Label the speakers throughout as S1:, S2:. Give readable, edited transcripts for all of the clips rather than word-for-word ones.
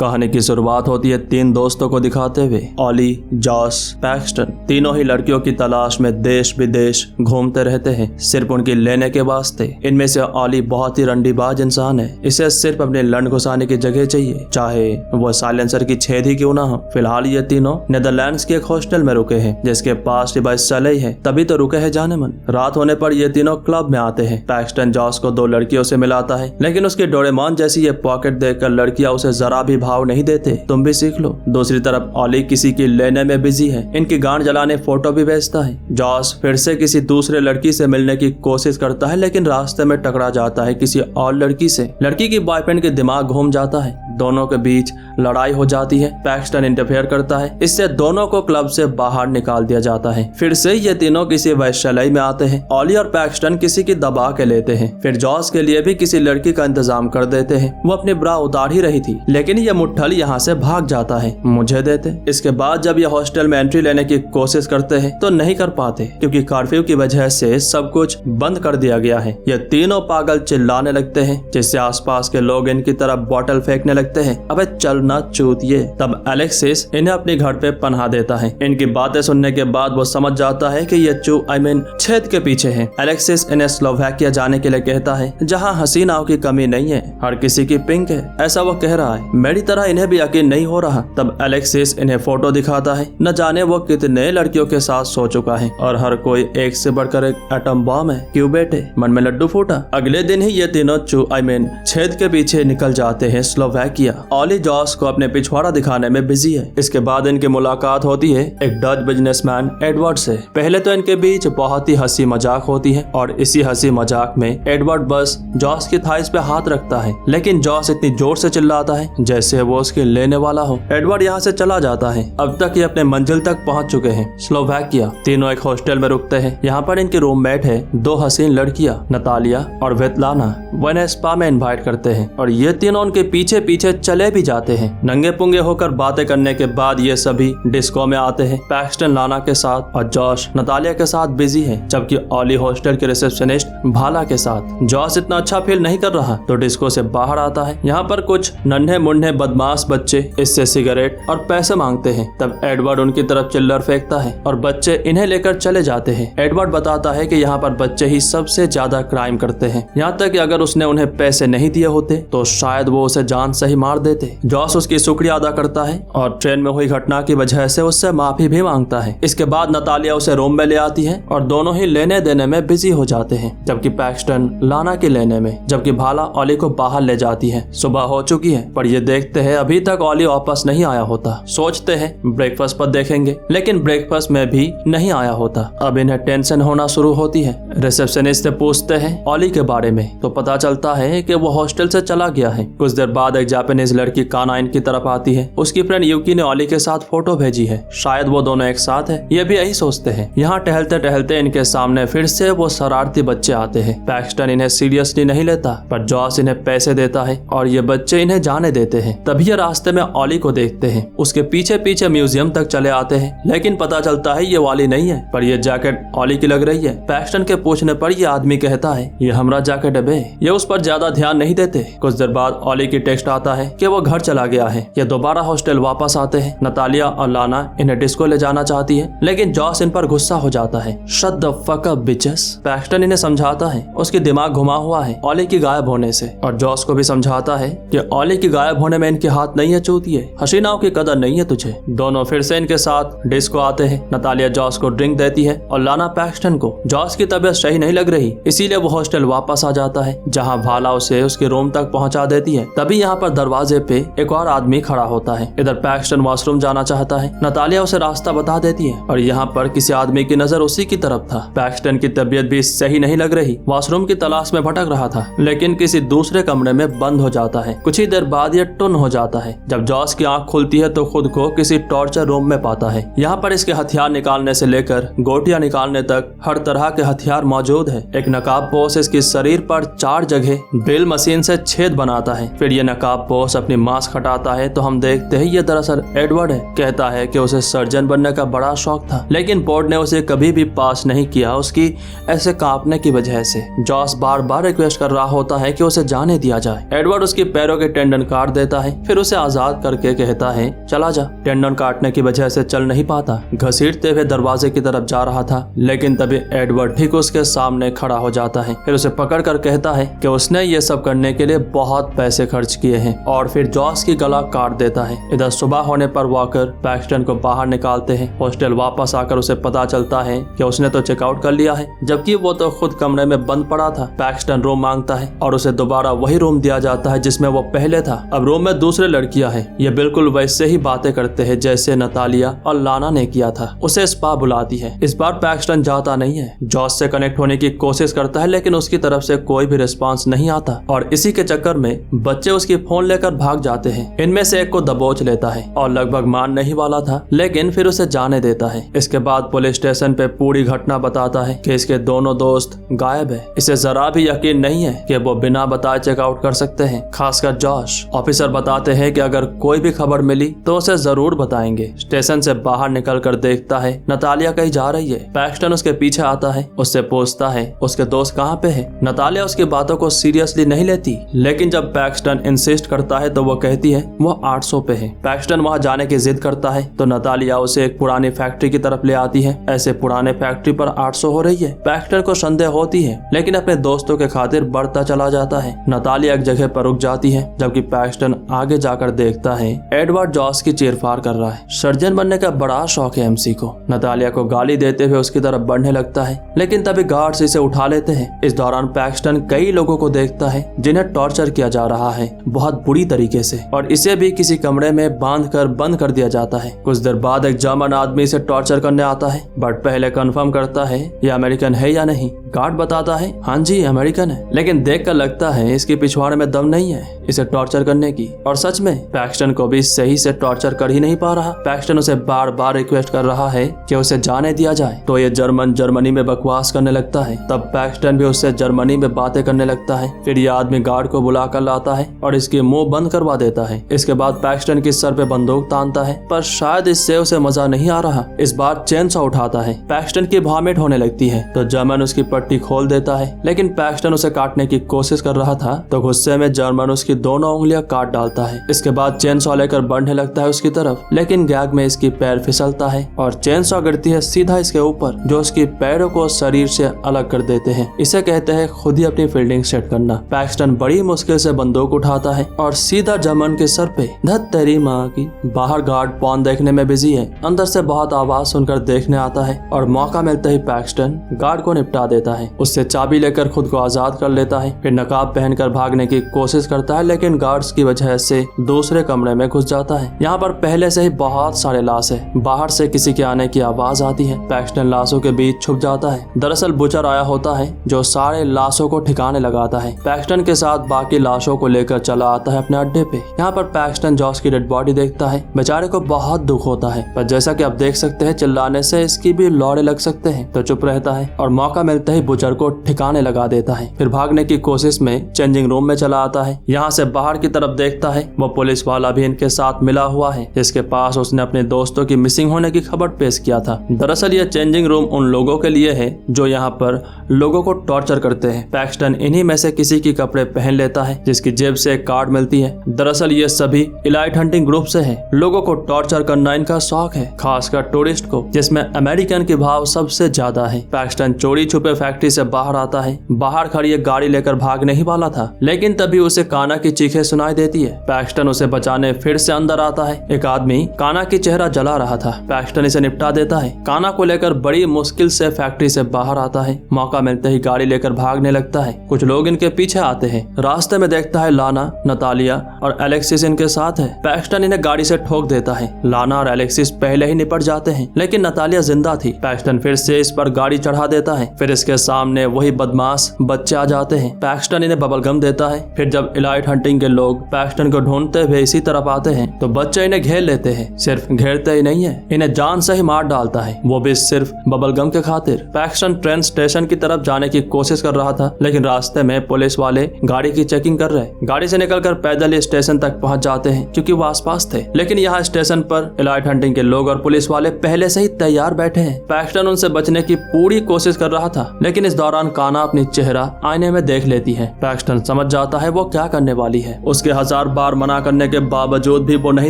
S1: कहानी की शुरुआत होती है तीन दोस्तों को दिखाते हुए। ऑली, जॉस, पैक्सटन तीनों ही लड़कियों की तलाश में देश विदेश घूमते रहते हैं, सिर्फ उनकी लेने के वास्ते। इनमें से ऑली बहुत ही रंडीबाज इंसान है। इसे सिर्फ अपने लंड घुसाने की जगह चाहिए, चाहे वो साइलेंसर की छेद ही क्यों ना हो। फिलहाल ये तीनों नेदरलैंड्स के एक हॉस्टल में रुके हैं, जिसके पास डिवाइस चले ही है, तभी तो रुके हैं जाने मन। रात होने पर ये तीनों क्लब में आते हैं। पैक्सटन जॉस को दो लड़कियों से मिलाता है, लेकिन उसकी डोरेमोन जैसी ये पॉकेट देखकर लड़कियां उसे जरा भी भाव नहीं देते। तुम भी सीख लो। दूसरी तरफ ऑली किसी की लेने में बिजी है, इनकी गांड जलाने फोटो भी भेजता है। जॉस फिर से किसी दूसरे लड़की से मिलने की कोशिश करता है, लेकिन रास्ते में टकरा जाता है किसी और लड़की से। लड़की की बॉयफ्रेंड के दिमाग घूम जाता है, दोनों के बीच लड़ाई हो जाती है। पैक्सटन इंटरफेयर करता है, इससे दोनों को क्लब से बाहर निकाल दिया जाता है। फिर से ये तीनों किसी वैश्यालय में आते हैं। ऑली और पैक्सटन किसी की दबा के लेते हैं, फिर जॉस के लिए भी किसी लड़की का इंतजाम कर देते हैं। वो अपनी ब्रा उतार ही रही थी, लेकिन ये मुट्ठल यहाँ से भाग जाता है, मुझे देते। इसके बाद जब ये हॉस्टल में एंट्री लेने की कोशिश करते हैं तो नहीं कर पाते, क्योंकि कर्फ्यू की वजह से सब कुछ बंद कर दिया गया है। ये तीनों पागल चिल्लाने लगते हैं, जिससे आसपास के लोग इनकी तरफ बॉटल फेंकने लगते हैं। अबे चलना चूतिए। तब एलेक्सिस इन्हें अपने घर पे पनाह देता है। इनकी बातें सुनने के बाद वो समझ जाता है कि ये छेद के पीछे है। एलेक्सिस इन्हें स्लोवाकिया जाने के लिए कहता है, जहाँ हसीनाओं की कमी नहीं है, हर किसी की पिंक है, ऐसा वो कह रहा है। मेरी तरह इन्हें भी यकीन नहीं हो रहा। तब एलेक्सिस इन्हें फोटो दिखाता है। न जाने वो कितने लड़कियों के साथ सो चुका है, और हर कोई एक से बढ़कर एक एटम बॉम्ब है। क्यों बेटे, मन में लड्डू फूटा। अगले दिन ही ये तीनों छेद के पीछे निकल जाते हैं स्लोवाकिया। ऑली जॉस को अपने पिछवाड़ा दिखाने में बिजी है। इसके बाद इनकी मुलाकात होती है एक डच बिजनेसमैन एडवर्ड से। पहले तो इनके बीच बहुत ही हंसी मजाक होती है, और इसी हंसी मजाक में एडवर्ड बस जॉस की थाइस पे हाथ रखता है, लेकिन जॉस इतनी जोर से चिल्लाता है जैसे वो उसके लेने वाला हो। एडवर्ड यहाँ से चला जाता है। अब तक ये अपने मंजिल तक पहुँच चुके हैं, स्लोवाकिया। तीनों एक हॉस्टल में रुकते हैं। यहाँ पर इनके रूममेट है दो हसीन लड़कियाँ, नतालिया और वेतलाना। वो इन्हें स्पा में इन्वाइट करते हैं, और ये तीनों उनके पीछे पीछे चले भी जाते हैं। नंगे पुंगे होकर बातें करने के बाद ये सभी डिस्को में आते हैं। पैक्सटन लाना के साथ और जॉश नतालिया के साथ बिजी है, जबकि ऑली हॉस्टल के रिसेप्शनिस्ट भाला के साथ। जॉस इतना अच्छा फील नहीं कर रहा तो डिस्को से बाहर आता है। यहाँ पर कुछ नन्हे मुन्ने बदमाश बच्चे इससे सिगरेट और पैसे मांगते हैं। तब एडवर्ड उनकी तरफ चिल्लर फेंकता है और बच्चे इन्हें लेकर चले जाते हैं। एडवर्ड बताता है कि यहाँ पर बच्चे ही सबसे ज्यादा क्राइम करते हैं, यहाँ तक कि अगर उसने उन्हें पैसे नहीं दिए होते तो शायद वो उसे जान से ही मार देते। जॉस उसकी शुक्रिया अदा करता है और ट्रेन में हुई घटना की वजह से उससे माफी भी मांगता है। इसके बाद नतालिया उसे रूम में ले आती है और दोनों ही लेने देने में बिजी हो जाते हैं, जबकि पैक्सटन लाना के लेने में, जबकि भाला ऑली को बाहर ले जाती है। सुबह हो चुकी है, पर ये देखते हैं अभी तक ऑली वापस नहीं आया होता। सोचते हैं ब्रेकफास्ट पर देखेंगे, लेकिन ब्रेकफास्ट में भी नहीं आया होता। अब इन्हें टेंशन होना शुरू होती है। रिसेप्शनिस्ट से पूछते हैं ऑली के बारे में, तो पता चलता है कि वो हॉस्टल से चला गया है। कुछ देर बाद एक जापानीज लड़की काना इनकी तरफ आती है। उसकी फ्रेंड यूकी ने ऑली के साथ फोटो भेजी है, शायद वो दोनों एक साथ है। ये भी यही सोचते हैं। यहाँ टहलते टहलते इनके सामने फिर से वो शरारती बच्चे आते हैं। पैक्सटन इन्हें सीरियसली नहीं लेता, पर जॉस इन्हें पैसे देता है और ये बच्चे इन्हें जाने देते हैं। तभी ये रास्ते में ऑली को देखते हैं। उसके पीछे पीछे म्यूजियम तक चले आते हैं, लेकिन पता चलता है ये वाली नहीं है, पर ये जैकेट ऑली की लग रही है। पैक्सटन के पूछने पर ये आदमी कहता है ये हमारा जैकेट है बे। ये उस पर ज्यादा ध्यान नहीं देते। कुछ देर बाद ऑली की टेक्स्ट आता है कि वो घर चला गया है। ये दोबारा हॉस्टल वापस आते हैं। नतालिया और लाना इन्हें डिस्को ले जाना चाहती है, लेकिन जॉस इन पर गुस्सा हो जाता है। Shut the fuck up bitches. Paxton इन्हें समझाता है उसकी दिमाग घुमा हुआ है ऑली की गायब होने से, और जॉस को भी समझाता है कि ऑली की गायब होने में इनके हाथ नहीं है चूतिए, हसीनाओं की कदर नहीं है तुझे। दोनों फिर से इनके साथ डिस्को आते हैं। नतालिया जॉस को ड्रिंक देती है और लाना पैक्सटन को। जॉस की तबीयत सही नहीं लग रही, इसीलिए वो हॉस्टल वापस आ जाता है, जहाँ भाला उसे उसके रूम तक पहुँचा देती है। तभी यहाँ पर दरवाजे पे एक और आदमी खड़ा होता है। इधर पैक्सटन वॉशरूम जाना चाहता है। नतालिया उसे रास्ता बता देती है, और यहाँ पर किसी आदमी की नजर उसी की तरफ था। पैक्सटन की तबीयत भी सही नहीं लग रही, वॉशरूम की तलाश में भटक रहा था, लेकिन किसी दूसरे कमरे में बंद हो जाता है। कुछ ही देर बाद ये टुन हो जाता है। जब जॉस की आंख खुलती है तो खुद को किसी टॉर्चर रूम में पाता है। यहाँ पर इसके हथियार निकालने से लेकर गोटियां निकालने तक हर तरह के हथियार मौजूद है। एक नकाबपोश इसके शरीर पर 4 जगह ड्रिल मशीन से छेद बनाता है। फिर ये नकाब जब बॉस अपनी मास्क हटाता है तो हम देखते हैं ये दरअसल एडवर्ड है। कहता है कि उसे सर्जन बनने का बड़ा शौक था, लेकिन बोर्ड ने उसे कभी भी पास नहीं किया उसकी ऐसे कांपने की वजह से। जॉस बार बार रिक्वेस्ट कर रहा होता है कि उसे जाने दिया जाए। एडवर्ड उसकी पैरों के टेंडन काट देता है, फिर उसे आजाद करके कहता है चला जा। टेंडन काटने की वजह से चल नहीं पाता, घसीटते हुए दरवाजे की तरफ जा रहा था, लेकिन तभी एडवर्ड ठीक उसके सामने खड़ा हो जाता है। फिर उसे पकड़ कर कहता है कि उसने ये सब करने के लिए बहुत पैसे खर्च किए हैं, और फिर जॉस की गला काट देता है। इधर सुबह होने पर वॉकर पैक्सटन को बाहर निकालते हैं। हॉस्टल वापस आकर उसे पता चलता है कि उसने तो चेकआउट कर लिया है, जबकि वो तो खुद कमरे में बंद पड़ा था। पैक्सटन रूम मांगता है और उसे दोबारा वही रूम दिया जाता है जिसमें वो पहले था। अब रूम में दूसरे लड़कियां हैं, ये बिल्कुल वैसे ही बातें करते हैं जैसे नतालिया और लाना ने किया था। उसे स्पा बुलाती है। इस बार पैक्सटन जाता नहीं है। जॉस से कनेक्ट होने की कोशिश करता है, लेकिन उसकी तरफ से कोई भी रिस्पांस नहीं आता, और इसी के चक्कर में बच्चे उसकी फोन लेकर भाग जाते हैं। इनमें से एक को दबोच लेता है और लगभग मारने ही वाला था, लेकिन फिर उसे जाने देता है। इसके बाद पुलिस स्टेशन पे पूरी घटना बताता है कि इसके दोनों दोस्त गायब है। इसे जरा भी यकीन नहीं है कि वो बिना बताए चेकआउट कर सकते हैं, खासकर जॉश। ऑफिसर बताते हैं कि अगर कोई भी खबर मिली तो उसे जरूर बताएंगे। स्टेशन से बाहर निकल कर देखता है नतालिया कहीं जा रही है। पैक्सटन उसके पीछे आता है, उससे पूछता है उसके दोस्त कहाँ पे है। नतालिया उसकी बातों को सीरियसली नहीं लेती, लेकिन जब पैक्सटन इंसिस्ट करता है तो वो कहती है वो 800 पे है। पैक्सटन वहाँ जाने की जिद करता है तो नतालिया उसे एक पुरानी फैक्ट्री की तरफ ले आती है। ऐसे पुराने फैक्ट्री पर 800 हो रही है। पैक्सटन को संदेह होती है, लेकिन अपने दोस्तों के खातिर बढ़ता चला जाता है। नतालिया एक जगह पर रुक जाती है, जबकि पैक्सटन आगे जाकर देखता है एडवर्ड जॉस की चीरफाड़ कर रहा है। सर्जन बनने का बड़ा शौक है एमसी को। नतालिया को गाली देते हुए उसकी तरफ बढ़ने लगता है, लेकिन तभी गार्ड्स इसे उठा लेते हैं। इस दौरान पैक्सटन कई लोगों को देखता है जिन्हें टॉर्चर किया जा रहा है बहुत बुरी तरीके से, और इसे भी किसी कमरे में बांधकर बंद कर दिया जाता है। कुछ देर बाद एक जर्मन आदमी इसे टॉर्चर करने आता है, बट पहले कंफर्म करता है ये अमेरिकन है या नहीं। गार्ड बताता है हाँ जी अमेरिकन है, लेकिन देखकर लगता है इसके पिछवाड़े में दम नहीं है इसे टॉर्चर करने की। और सच में पैक्सटन को भी सही से टॉर्चर कर ही नहीं पा रहा। पैक्सटन उसे बार बार रिक्वेस्ट कर रहा है कि उसे जाने दिया जाए, तो ये जर्मन जर्मनी में बकवास करने लगता है। तब पैक्सटन भी उससे जर्मनी में बातें करने लगता है। फिर ये आदमी गार्ड को बुला कर लाता है और इसके मुंह बंद करवा देता है। इसके बाद पैक्सटन के सर पे बंदूक तानता है, पर शायद इससे उसे मजा नहीं आ रहा। इस बार चेनसॉ उठाता है। पैक्सटन की वॉमिट होने लगती है तो जर्मन उसकी पट्टी खोल देता है, लेकिन पैक्सटन उसे काटने की कोशिश कर रहा था तो गुस्से में जर्मन उसकी दोनों उंगलियां काट डालता है। इसके बाद चेनसॉ लेकर बढ़ने लगता है उसकी तरफ, लेकिन गैग में इसकी पैर फिसलता है और चेनसॉ गिरती है सीधा इसके ऊपर, जो उसकी पैरों को शरीर से अलग कर देते हैं। इसे कहते हैं खुद ही अपनी फील्डिंग सेट करना। पैक्सटन बड़ी मुश्किल से बंदूक उठाता है और सीधा जर्मन के सर पे। धत तेरी माँ की। बाहर गार्ड पॉन देखने में बिजी है। अंदर से बहुत आवाज सुनकर देखने आता है और मौका मिलते ही पैक्सटन गार्ड को निपटा देता है। उससे चाबी लेकर खुद को आजाद कर लेता है। फिर नकाब पहनकर भागने की कोशिश करता है, लेकिन गार्ड्स की वजह से दूसरे कमरे में घुस जाता है। यहाँ पर पहले से ही बहुत सारे लाश है। बाहर से किसी के आने की आवाज आती है। पैक्सटन लाशों के बीच छुप जाता है। दरअसल बुचर आया होता है जो सारे लाशों को ठिकाने लगाता है। पैक्सटन के साथ बाकी लाशों को लेकर चला आता है अपने अड्डे पे। यहाँ पर पैक्सटन जॉस की डेड बॉडी देखता है। बेचारे को बहुत दुख होता है, पर जैसा कि आप देख सकते हैं चिल्लाने से इसकी भी लौड़े लग सकते हैं, तो चुप रहता है और मौका मिलते ही बुचर को ठिकाने लगा देता है। फिर भागने की कोशिश में चेंजिंग रूम में चला आता है। यहाँ से बाहर की तरफ देखता है वो पुलिस वाला भी इनके साथ मिला हुआ है, जिसके पास उसने अपने दोस्तों की मिसिंग होने की खबर पेश किया था। दरअसल ये चेंजिंग रूम उन लोगों के लिए है जो यहाँ पर लोगों को टॉर्चर करते हैं। पैक्सटन इन्हीं में से किसी की कपड़े पहन लेता है, जिसकी जेब से एक कार्ड मिलती है। दरअसल ये सभी इलाइट हंटिंग ग्रुप से है। लोगों को टॉर्चर करना इनका शौक है, खासकर टूरिस्ट को, जिसमें अमेरिकन के भाव सबसे ज्यादा है। पैक्सटन चोरी छुपे फैक्ट्री से बाहर आता है। बाहर खड़ी एक गाड़ी लेकर भागने ही वाला था, लेकिन तभी उसे काना की चीखें सुनाई देती है। पैक्सटन उसे बचाने फिर से अंदर आता है। एक आदमी काना की चेहरा जला रहा था। पैक्सटन इसे निपटा देता है। काना को लेकर बड़ी मुश्किल से फैक्ट्री से बाहर आता है। मौका मिलते ही गाड़ी लेकर भागने लगता है। कुछ लोग इनके पीछे आते हैं। रास्ते में देखता है लाना, नतालिया और एलेक्सिस इनके साथ है। पैक्सटन इन्हें गाड़ी से ठोक देता है। लाना और एलेक्सिस पहले ही निपट जाते हैं, लेकिन नतालिया जिंदा थी। पैक्सटन फिर से इस पर गाड़ी चढ़ा देता है। फिर इसके सामने वही बदमाश बच्चे आ जाते हैं। पैक्सटन इन्हें बबल गम देता है। फिर जब इलाइट हंटिंग के लोग पैक्सटन को ढूंढते हुए इसी तरफ आते हैं तो बच्चे इन्हें घेर लेते हैं। सिर्फ घेरते ही नहीं है, इन्हें जान से ही मार डालता है, वो भी सिर्फ बबल गम के खातिर। पैक्सटन ट्रेन स्टेशन की तरफ जाने की कोशिश कर रहा था, लेकिन रास्ते में पुलिस वाले गाड़ी की चेकिंग कर रहे। गाड़ी से निकलकर कर पैदल ही स्टेशन तक पहुंच जाते हैं क्योंकि वो आसपास थे। लेकिन यहाँ स्टेशन पर एलाइट हंटिंग के लोग और पुलिस वाले पहले से ही तैयार बैठे हैं। पैक्सटन उनसे बचने की पूरी कोशिश कर रहा था, लेकिन इस दौरान काना अपनी चेहरा आईने में देख लेती है। पैक्सटन समझ जाता है वो क्या करने वाली है। उसके 1000 बार मना करने के बावजूद भी वो नहीं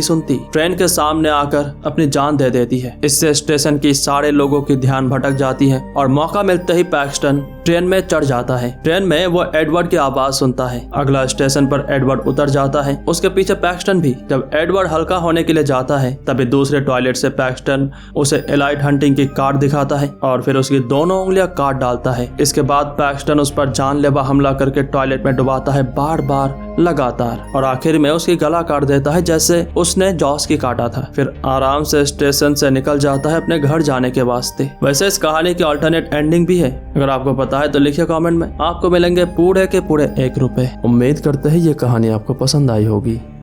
S1: सुनती। ट्रेन के सामने आकर अपनी जान दे देती है। इससे स्टेशन की सारे लोगों की ध्यान भटक जाती है और मौका मिलते ही पैक्सटन ट्रेन में चढ़ जाता है। ट्रेन में वो एडवर्ड की आवाज सुनता है। अगला स्टेशन पर एडवर्ड उतर जाता है, उसके पीछे पैक्सटन भी। जब एडवर्ड हल्का होने के लिए जाता है तभी दूसरे टॉयलेट से पैक्सटन उसे एलाइट हंटिंग की कार्ड दिखाता है और फिर उसकी दोनों उंगलियां काट डालता है। इसके बाद पैक्सटन उस पर जानलेवा हमला करके टॉयलेट में डुबाता है, बार बार लगातार, और आखिर में उसकी गला काट देता है जैसे उसने जॉस की काटा था। फिर आराम से स्टेशन से निकल जाता है अपने घर जाने के वास्ते। वैसे इस कहानी की अल्टरनेट एंडिंग भी है, अगर आपको पता है तो लिखिए कमेंट में। आपको मिलेंगे पूरे के पूरे 1 रुपए। उम्मीद करते हैं ये कहानी आपको पसंद आई होगी।